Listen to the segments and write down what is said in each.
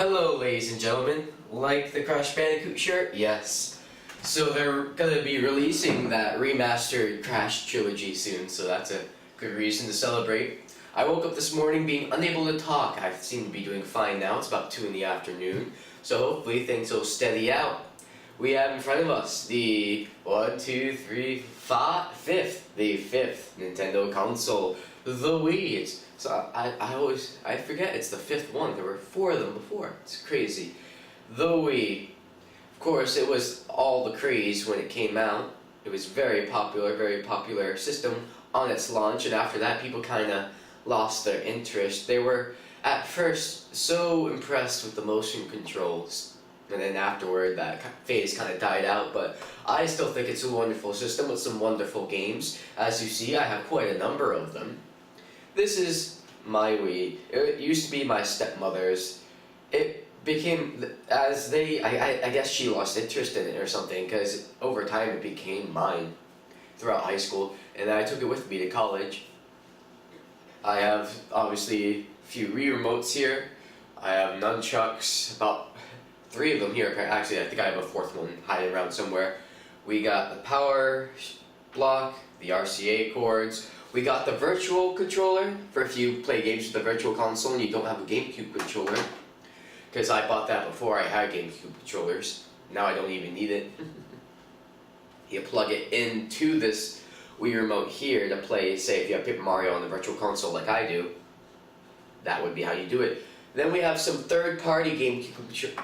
Hello, ladies and gentlemen. Like the Crash Bandicoot shirt? Yes. So they're gonna be releasing that remastered Crash trilogy soon, so that's a good reason to celebrate. I woke up this morning being unable to talk. I seem to be doing fine now. It's about 2 in the afternoon, so hopefully things will steady out. We have in front of us the fifth Nintendo console, the Wii. I forget it's the fifth one. There were 4 of them before. It's crazy. The Wii. Of course, it was all the craze when it came out. It was very popular system on its launch, and after that, people kind of lost their interest. They were at first so impressed with the motion controls, and then afterward, that phase kind of died out. But I still think it's a wonderful system with some wonderful games. As you see, I have quite a number of them. This is my Wii. It used to be my stepmother's. It became, I guess she lost interest in it or something, because over time it became mine throughout high school, and I took it with me to college. I have obviously a few Wii remotes here. I have nunchucks, about 3 of them here. Actually, I think I have a 4th one hiding around somewhere. We got the power block, the RCA cords. We got the virtual controller for if you play games with the virtual console and you don't have a GameCube controller. Because I bought that before I had GameCube controllers. Now I don't even need it. You plug it into this Wii remote here to play, say if you have Paper Mario on the virtual console like I do. That would be how you do it. Then we have some third-party GameCube controllers.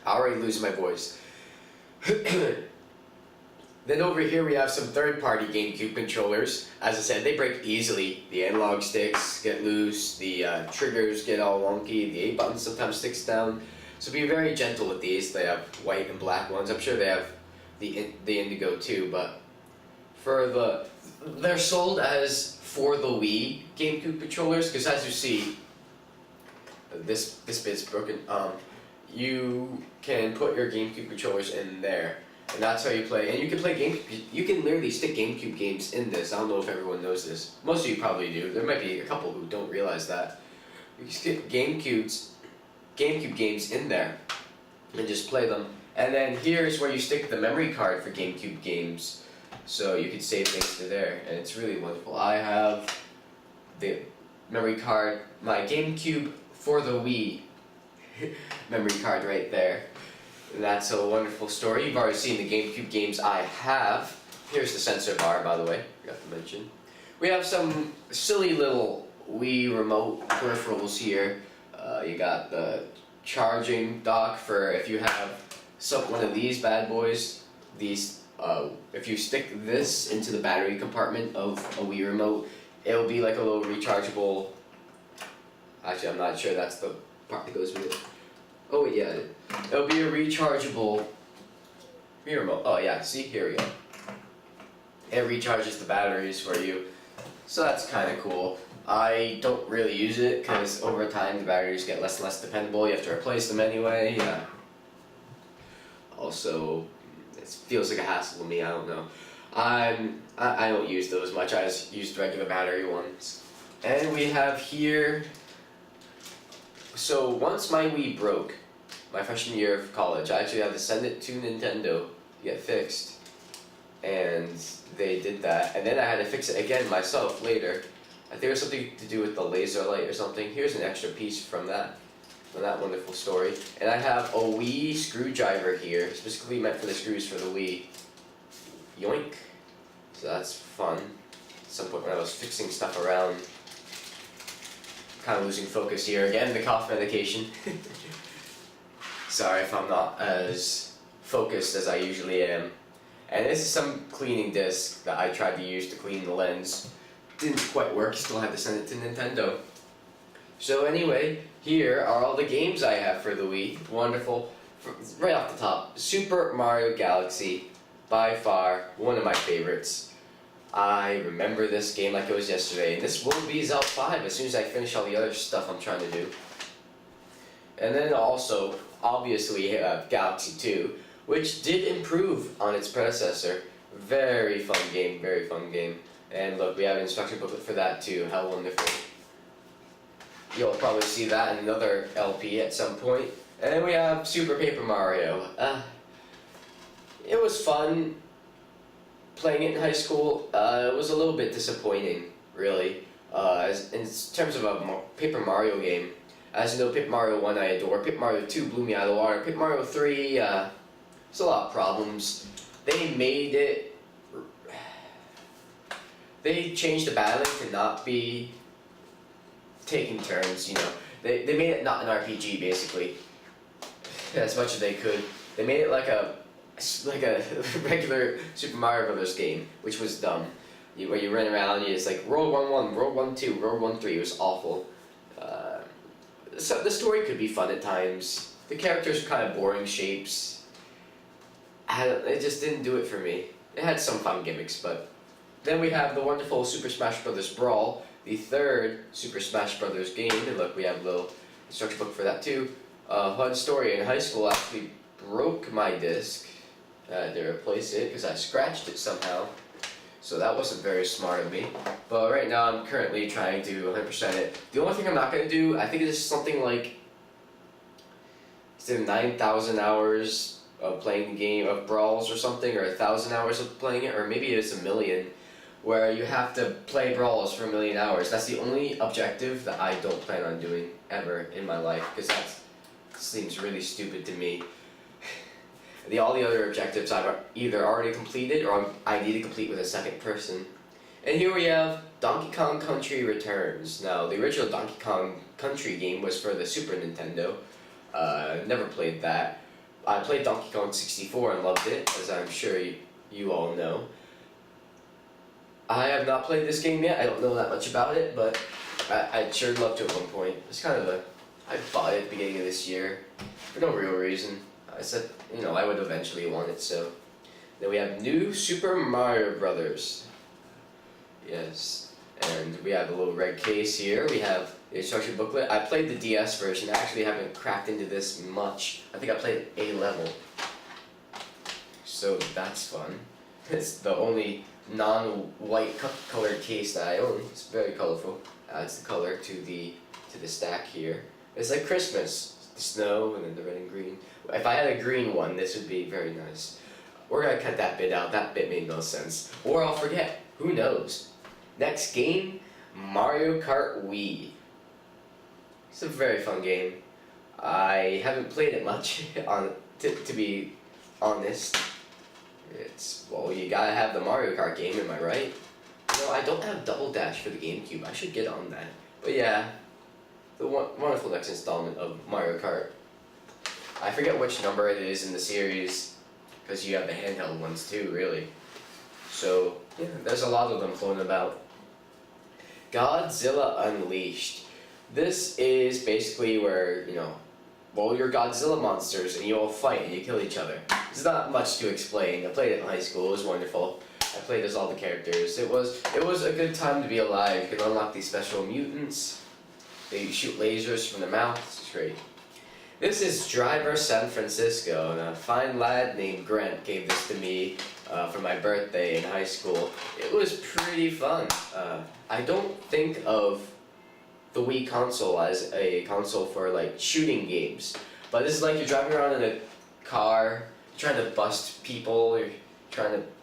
I already lose my voice. Then over here we have some third-party GameCube controllers. As I said, they break easily. The analog sticks get loose, the triggers get all wonky, the A button sometimes sticks down. So be very gentle with these. They have white and black ones. I'm sure they have the indigo too, but they're sold as for the Wii GameCube controllers, because as you see, this bit's broken. You can put your GameCube controllers in there. And that's how you play. And you can play GameCube. You can literally stick GameCube games in this. I don't know if everyone knows this. Most of you probably do. There might be a couple who don't realize that. You can stick GameCube games in there and just play them. And then here's where you stick the memory card for GameCube games. So you can save things to there. And it's really wonderful. I have the memory card, my GameCube for the Wii memory card right there. And that's a wonderful story. You've already seen the GameCube games I have. Here's the sensor bar, by the way, forgot to mention. We have some silly little Wii remote peripherals here. You got the charging dock for if you have one of these bad boys. These, if you stick this into the battery compartment of a Wii remote, it'll be like a little rechargeable. Actually, I'm not sure that's the part that goes with it. Oh yeah, it'll be a rechargeable Wii remote. Oh yeah, see, here we go. It recharges the batteries for you, so that's kind of cool. I don't really use it because over time the batteries get less and less dependable. You have to replace them anyway. Yeah. Also, it feels like a hassle to me. I don't know. I don't use those much. I just use regular battery ones. And we have here. So once my Wii broke, my freshman year of college, I actually had to send it to Nintendo to get fixed. And they did that. And then I had to fix it again myself later. I think it was something to do with the laser light or something. Here's an extra piece from that wonderful story. And I have a Wii screwdriver here, specifically meant for the screws for the Wii. Yoink. So that's fun. At some point when I was fixing stuff around. Kind of losing focus here. Again, the cough medication. Sorry if I'm not as focused as I usually am. And this is some cleaning disc that I tried to use to clean the lens. Didn't quite work, still had to send it to Nintendo. So anyway, here are all the games I have for the Wii. Wonderful. Right off the top, Super Mario Galaxy. By far, one of my favorites. I remember this game like it was yesterday, and this will be ZALP 5 as soon as I finish all the other stuff I'm trying to do. And then also, obviously, Galaxy 2, which did improve on its predecessor. Very fun game, very fun game. And look, we have an instruction booklet for that too. How wonderful. You'll probably see that in another LP at some point. And then we have Super Paper Mario. It was fun playing it in high school. It was a little bit disappointing, really. In terms of a Paper Mario game, as you know, Paper Mario 1 I adore, Paper Mario 2 blew me out of the water, Paper Mario 3, there's a lot of problems. They changed the battling to not be taking turns, you know. They made it not an RPG, basically, as much as they could. They made it like a regular Super Mario Brothers game, which was dumb. Where you run around, it's like roll 1-1, roll 1-2, roll 1-3. It was awful. So the story could be fun at times. The characters were kind of boring shapes. It just didn't do it for me. It had some fun gimmicks, but then we have the wonderful Super Smash Bros. Brawl, the third Super Smash Bros. Game. And look, we have a little instruction book for that too. Fun story. In high school, I actually broke my disc. I had to replace it because I scratched it somehow. So that wasn't very smart of me. But right now I'm currently trying to 100% it. The only thing I'm not going to do, I think it's something like 9,000 hours of playing the game of Brawls or something, or 1,000 hours of playing it, or maybe it's 1,000,000, where you have to play Brawls for 1,000,000 hours. That's the only objective that I don't plan on doing ever in my life, because that seems really stupid to me. All the other objectives I've either already completed or I need to complete with a second person. And here we have Donkey Kong Country Returns. Now, the original Donkey Kong Country game was for the Super Nintendo. Never played that. I played Donkey Kong 64 and loved it, as I'm sure you all know. I have not played this game yet. I don't know that much about it, but I'd sure love to at one point. It's kind of I bought it at the beginning of this year for no real reason. I said, you know, I would eventually want it, so. Then we have New Super Mario Brothers. Yes. And we have a little red case here. We have the instruction booklet. I played the DS version. I actually haven't cracked into this much. I think I played A level. So that's fun. It's the only non-white colored case that I own. It's very colorful. Adds the color to the stack here. It's like Christmas. The snow and then the red and green. If I had a green one, this would be very nice. We're gonna cut that bit out. That bit made no sense. Or I'll forget. Who knows? Next game, Mario Kart Wii. It's a very fun game. I haven't played it much, to be honest. Well, you gotta have the Mario Kart game, am I right? You know, I don't have Double Dash for the GameCube. I should get on that. But yeah, the wonderful next installment of Mario Kart. I forget which number it is in the series, because you have the handheld ones too, really. So, yeah, there's a lot of them floating about. Godzilla Unleashed. This is basically where, you know, well, you're Godzilla monsters and you all fight and you kill each other. There's not much to explain. I played it in high school. It was wonderful. I played as all the characters. It was a good time to be alive. You can unlock these special mutants. They shoot lasers from their mouths. It's great. This is Driver San Francisco, and a fine lad named Grant gave this to me for my birthday in high school. It was pretty fun. I don't think of the Wii console as a console for like shooting games, but this is like you're driving around in a car, trying to bust people.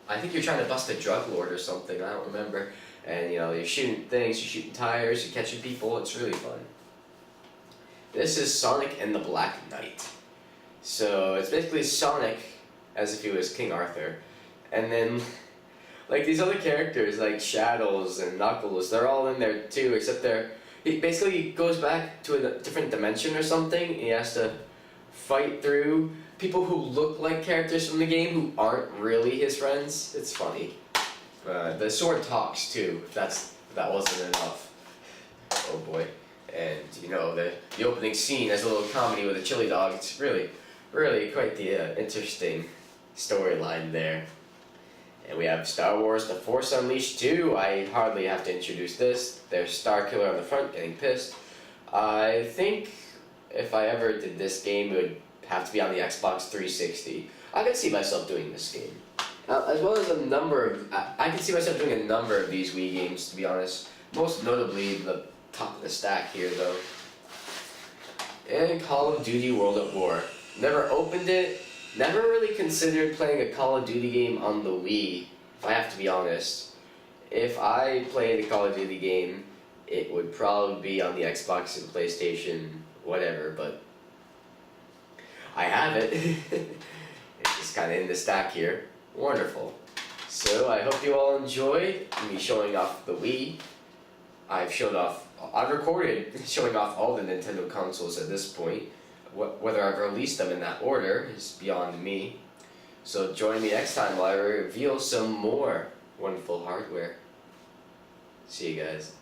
I think you're trying to bust a drug lord or something. I don't remember. And you know, you're shooting things, you're shooting tires, you're catching people. It's really fun. This is Sonic and the Black Knight. So it's basically Sonic as if he was King Arthur. And then like these other characters like Shadows and Knuckles, they're all in there too, except he basically goes back to a different dimension or something. He has to fight through people who look like characters from the game who aren't really his friends. It's funny. The sword talks too, if that wasn't enough. Oh boy. And you know, the opening scene has a little comedy with a chili dog. It's really quite the interesting storyline there. And we have Star Wars The Force Unleashed 2. I hardly have to introduce this. There's Starkiller on the front getting pissed. I think if I ever did this game, it would have to be on the Xbox 360. I could see myself doing this game. As well as I could see myself doing a number of these Wii games, to be honest. Most notably the top of the stack here, though. and Call of Duty World at War. Never opened it, never really considered playing a Call of Duty game on the Wii, if I have to be honest. If I played a Call of Duty game, it would probably be on the Xbox and PlayStation, whatever, but I have it. It's just kind of in the stack here. Wonderful. So I hope you all enjoyed me showing off the Wii. I've recorded showing off all the Nintendo consoles at this point. Whether I've released them in that order is beyond me. So join me next time while I reveal some more wonderful hardware. See you guys.